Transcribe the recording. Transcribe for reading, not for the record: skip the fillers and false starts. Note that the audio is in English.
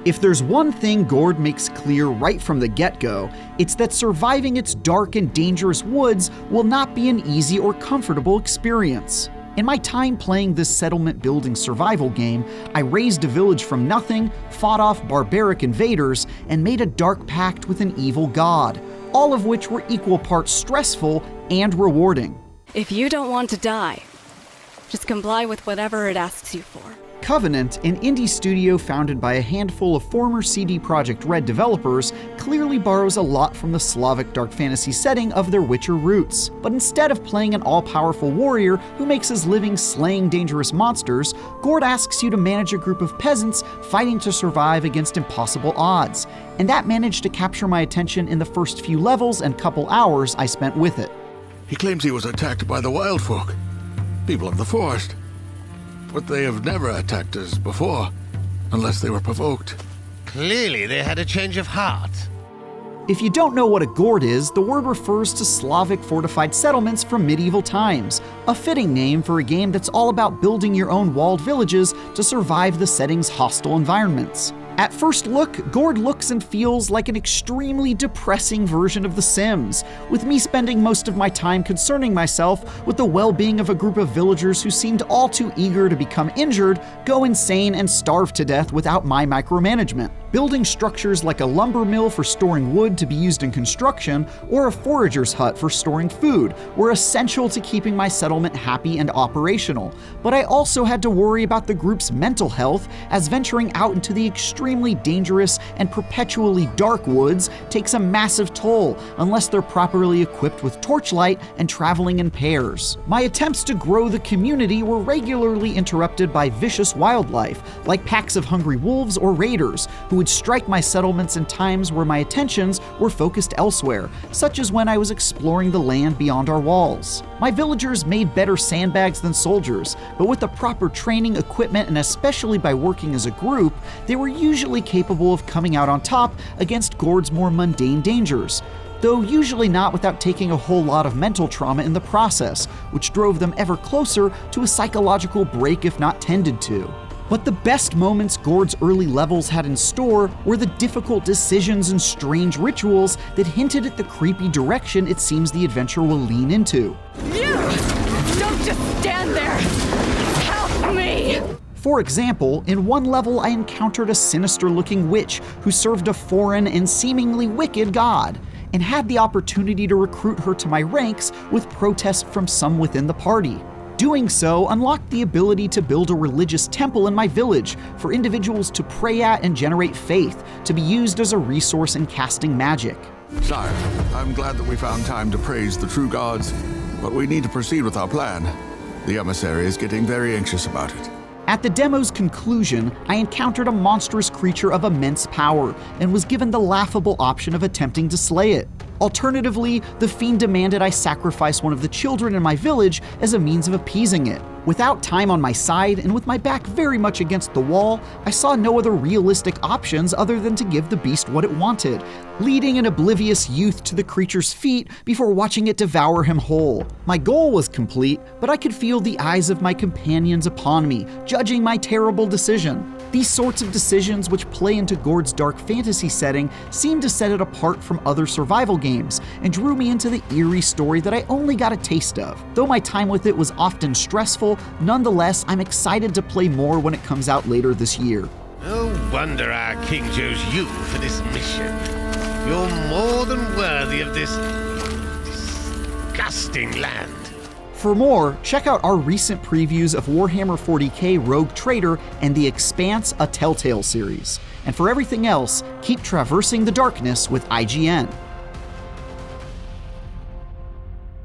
If there's one thing Gord makes clear right from the get-go, it's that surviving its dark and dangerous woods will not be an easy or comfortable experience. In my time playing this settlement-building survival game, I raised a village from nothing, fought off barbaric invaders, and made a dark pact with an evil god, all of which were equal parts stressful and rewarding. If you don't want to die, just comply with whatever it asks you for. Covenant, an indie studio founded by a handful of former CD Projekt Red developers, clearly borrows a lot from the Slavic dark fantasy setting of their Witcher roots. But instead of playing an all-powerful warrior who makes his living slaying dangerous monsters, Gord asks you to manage a group of peasants fighting to survive against impossible odds. And that managed to capture my attention in the first few levels and couple hours I spent with it. He claims he was attacked by the wild folk, people of the forest. But they have never attacked us before, unless they were provoked. Clearly they had a change of heart. If you don't know what a Gord is, the word refers to Slavic fortified settlements from medieval times, a fitting name for a game that's all about building your own walled villages to survive the setting's hostile environments. At first look, Gord looks and feels like an extremely depressing version of The Sims, with me spending most of my time concerning myself with the well-being of a group of villagers who seemed all too eager to become injured, go insane, and starve to death without my micromanagement. Building structures like a lumber mill for storing wood to be used in construction, or a forager's hut for storing food, were essential to keeping my settlement happy and operational. But I also had to worry about the group's mental health, as venturing out into the extremely dangerous and perpetually dark woods takes a massive toll unless they're properly equipped with torchlight and traveling in pairs. My attempts to grow the community were regularly interrupted by vicious wildlife, like packs of hungry wolves or raiders, who would strike my settlements in times where my attentions were focused elsewhere, such as when I was exploring the land beyond our walls. My villagers made better sandbags than soldiers, but with the proper training, equipment, and especially by working as a group, they were usually capable of coming out on top against Gord's more mundane dangers, though usually not without taking a whole lot of mental trauma in the process, which drove them ever closer to a psychological break if not tended to. But the best moments Gord's early levels had in store were the difficult decisions and strange rituals that hinted at the creepy direction it seems the adventure will lean into. You! Don't just stand there! Help me! For example, in one level I encountered a sinister-looking witch who served a foreign and seemingly wicked god, and had the opportunity to recruit her to my ranks with protest from some within the party. Doing so unlocked the ability to build a religious temple in my village for individuals to pray at and generate faith, to be used as a resource in casting magic. Sire, I'm glad that we found time to praise the true gods, but we need to proceed with our plan. The emissary is getting very anxious about it. At the demo's conclusion, I encountered a monstrous creature of immense power and was given the laughable option of attempting to slay it. Alternatively, the fiend demanded I sacrifice one of the children in my village as a means of appeasing it. Without time on my side and with my back very much against the wall, I saw no other realistic options other than to give the beast what it wanted, leading an oblivious youth to the creature's feet before watching it devour him whole. My goal was complete, but I could feel the eyes of my companions upon me, judging my terrible decision. These sorts of decisions, which play into Gord's dark fantasy setting, seemed to set it apart from other survival games and drew me into the eerie story that I only got a taste of. Though my time with it was often stressful, nonetheless, I'm excited to play more when it comes out later this year. No wonder our king chose you for this mission. You're more than worthy of this disgusting land. For more, check out our recent previews of Warhammer 40k Rogue Trader and The Expanse, a Telltale series. And for everything else, keep traversing the darkness with IGN.